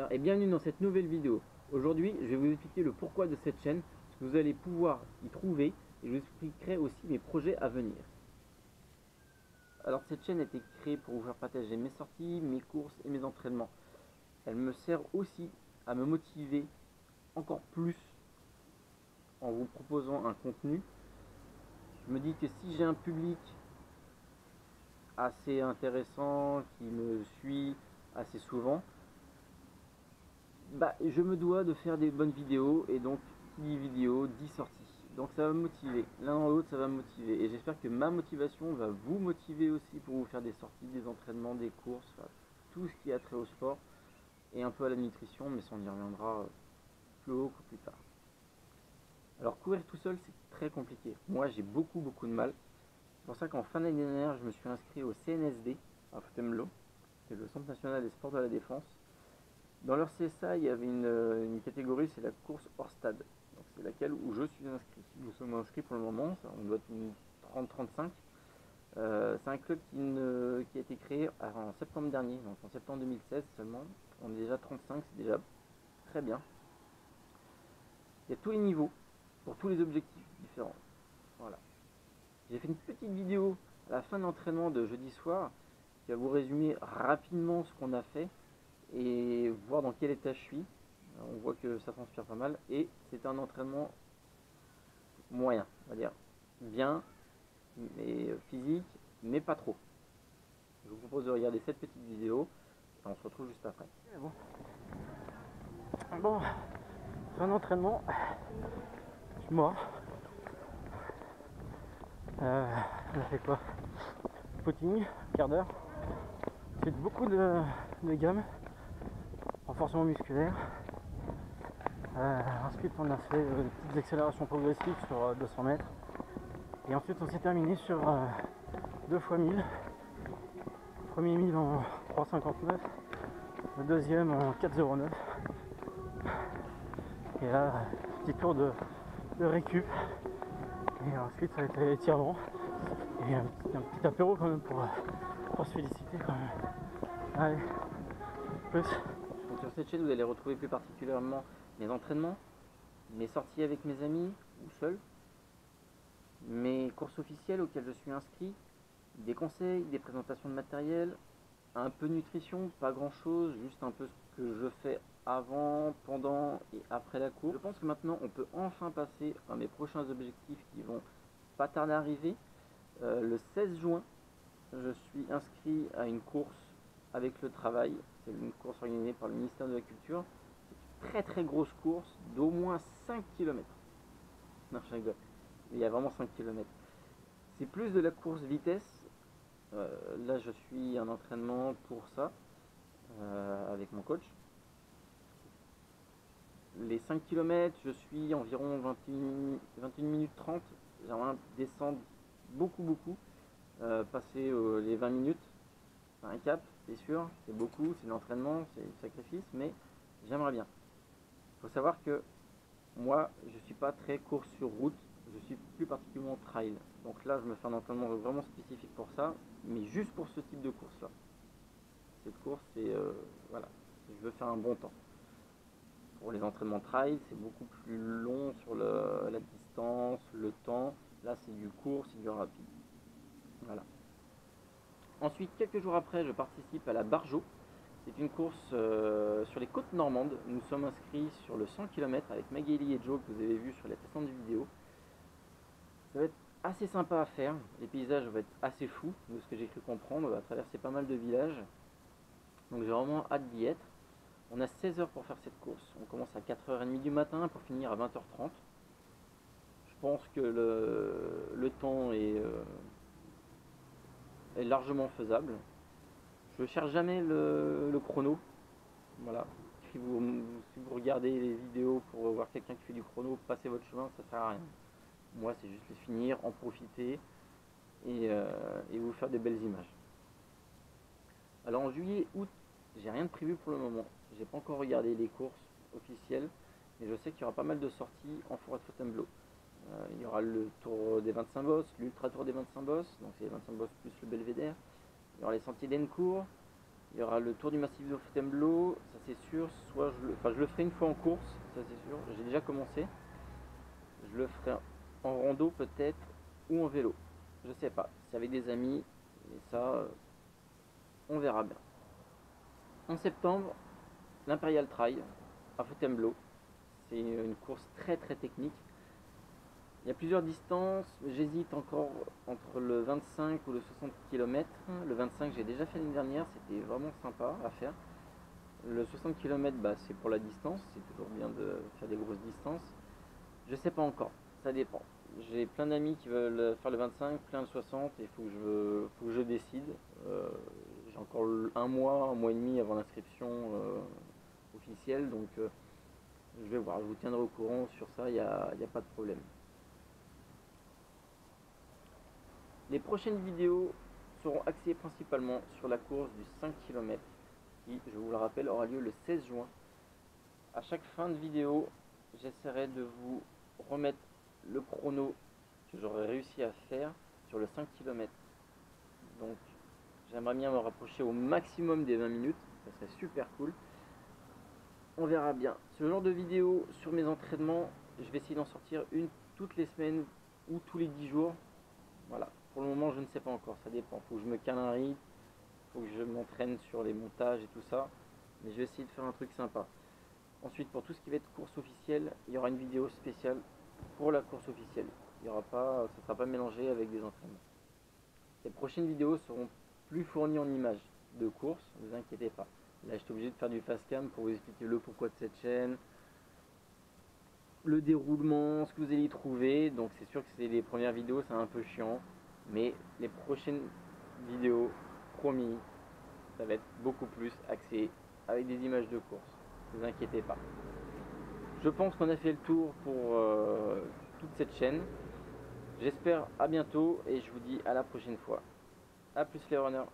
Bonsoir et bienvenue dans cette nouvelle vidéo. Aujourd'hui, je vais vous expliquer le pourquoi de cette chaîne, ce que vous allez pouvoir y trouver et je vous expliquerai aussi mes projets à venir. Alors cette chaîne a été créée pour vous faire partager mes sorties, mes courses et mes entraînements. Elle me sert aussi à me motiver encore plus en vous proposant un contenu. Je me dis que si j'ai un public assez intéressant qui me suit assez souvent, je me dois de faire des bonnes vidéos et donc qui dit vidéo dit sortie. Donc ça va me motiver, l'un dans l'autre ça va me motiver et j'espère que ma motivation va vous motiver aussi pour vous faire des sorties, des entraînements, des courses, enfin, tout ce qui a trait au sport et un peu à la nutrition, mais ça on y reviendra plus haut que plus tard. Alors courir tout seul c'est très compliqué, moi j'ai beaucoup de mal. C'est pour ça qu'en fin d'année dernière je me suis inscrit au CNSD à Fontainebleau, c'est le Centre National des Sports de la Défense. Dans leur CSA, il y avait une catégorie, c'est la course hors stade. Donc c'est laquelle où je suis inscrit. Nous sommes inscrits pour le moment, on doit être une 30-35. C'est un club qui a été créé en septembre dernier, donc en septembre 2016 seulement. On est déjà 35, c'est déjà très bien. Il y a tous les niveaux, pour tous les objectifs différents. Voilà. J'ai fait une petite vidéo à la fin de l'entraînement de jeudi soir qui va vous résumer rapidement ce qu'on a fait et voir dans quel état je suis. On voit que ça transpire pas mal et c'est un entraînement moyen, on va dire bien, mais physique, mais pas trop. Je vous propose de regarder cette petite vidéo et on se retrouve juste après. Bon, c'est un entraînement, je suis mort. On a fait quoi? Footing, quart d'heure. Ensuite beaucoup de gammes, renforcement musculaire. Ensuite on a fait des petites accélérations progressives sur 200 mètres et ensuite on s'est terminé sur 2 fois 1000. Le premier 1000 en 3,59, le deuxième en 4,09 et là petit tour de récup et ensuite ça a été étirement et un petit apéro quand même pour se féliciter quand même. Allez, plus. Donc sur cette chaîne vous allez retrouver plus particulièrement mes entraînements, mes sorties avec mes amis ou seuls, mes courses officielles auxquelles je suis inscrit, des conseils, des présentations de matériel, un peu de nutrition, pas grand chose, juste un peu ce que je fais avant, pendant et après la course. Je pense que maintenant on peut enfin passer à mes prochains objectifs qui vont pas tarder à arriver. Le 16 juin, je suis inscrit à une course avec le travail, c'est une course organisée par le ministère de la Culture. Très grosse course d'au moins 5 km. Non, je rigole. Il y a vraiment 5 km. C'est plus de la course vitesse. Là, je suis en entraînement pour ça avec mon coach. Les 5 km, je suis environ 21 minutes 30. J'aimerais descendre beaucoup. Passer les 20 minutes. C'est un cap, c'est sûr. C'est beaucoup, c'est de l'entraînement, c'est du sacrifice, mais j'aimerais bien. Il faut savoir que moi, je ne suis pas très course sur route, je suis plus particulièrement trail. Donc là, je me fais un entraînement vraiment spécifique pour ça, mais juste pour ce type de course-là. Cette course, c'est voilà, je veux faire un bon temps. Pour les entraînements trail, c'est beaucoup plus long sur la distance, le temps. Là, c'est du court, c'est du rapide. Voilà. Ensuite, quelques jours après, je participe à la Barjo. C'est une course sur les côtes normandes. Nous sommes inscrits sur le 100 km avec Magali et Joe que vous avez vu sur la précédente vidéo. Ça va être assez sympa à faire. Les paysages vont être assez fous de ce que j'ai cru comprendre. On va traverser pas mal de villages. Donc j'ai vraiment hâte d'y être. On a 16 heures pour faire cette course. On commence à 4h30 du matin pour finir à 20h30. Je pense que le temps est largement faisable. Je ne cherche jamais le chrono. Voilà. Si vous regardez les vidéos pour voir quelqu'un qui fait du chrono, passez votre chemin, ça sert à rien. Moi, c'est juste les finir, en profiter et vous faire des belles images. Alors en juillet, août, j'ai rien de prévu pour le moment. J'ai pas encore regardé les courses officielles, mais je sais qu'il y aura pas mal de sorties en forêt de Fontainebleau. Il y aura le tour des 25 bosses, l'ultra tour des 25 bosses, donc c'est les 25 bosses plus le belvédère. Il y aura les sentiers d'Encourt, Il y aura le tour du massif de Fontainebleau, ça c'est sûr. Soit je le ferai une fois en course, ça c'est sûr. J'ai déjà commencé. Je le ferai en rando peut-être ou en vélo. Je sais pas. C'est avec des amis, et ça, on verra bien. En septembre, l'Imperial Trail à Fontainebleau. C'est une course très très technique. Il y a plusieurs distances, j'hésite encore entre le 25 ou le 60 km. Le 25 j'ai déjà fait l'année dernière, c'était vraiment sympa à faire. Le 60 km c'est pour la distance, c'est toujours bien de faire des grosses distances. Je sais pas encore, ça dépend. J'ai plein d'amis qui veulent faire le 25, plein le 60 et il faut que je décide. J'ai encore un mois et demi avant l'inscription officielle, donc je vais voir, je vous tiendrai au courant sur ça, y a pas de problème. Les prochaines vidéos seront axées principalement sur la course du 5 km qui, je vous le rappelle, aura lieu le 16 juin. À chaque fin de vidéo, j'essaierai de vous remettre le chrono que j'aurais réussi à faire sur le 5 km. Donc j'aimerais bien me rapprocher au maximum des 20 minutes, ça serait super cool. On verra bien. Ce genre de vidéo sur mes entraînements, je vais essayer d'en sortir une toutes les semaines ou tous les 10 jours. Voilà. Pour le moment, je ne sais pas encore, ça dépend. Faut que je me cale un rythme, faut que je m'entraîne sur les montages et tout ça. Mais je vais essayer de faire un truc sympa. Ensuite, pour tout ce qui va être course officielle, il y aura une vidéo spéciale pour la course officielle. Il y aura pas, ça ne sera pas mélangé avec des entraînements. Les prochaines vidéos seront plus fournies en images de course, ne vous inquiétez pas. Là, j'étais obligé de faire du fast cam pour vous expliquer le pourquoi de cette chaîne, le déroulement, ce que vous allez y trouver. Donc c'est sûr que c'est les premières vidéos, c'est un peu chiant. Mais les prochaines vidéos, promis, ça va être beaucoup plus axé avec des images de course. Ne vous inquiétez pas. Je pense qu'on a fait le tour pour toute cette chaîne. J'espère à bientôt et je vous dis à la prochaine fois. A plus les runners.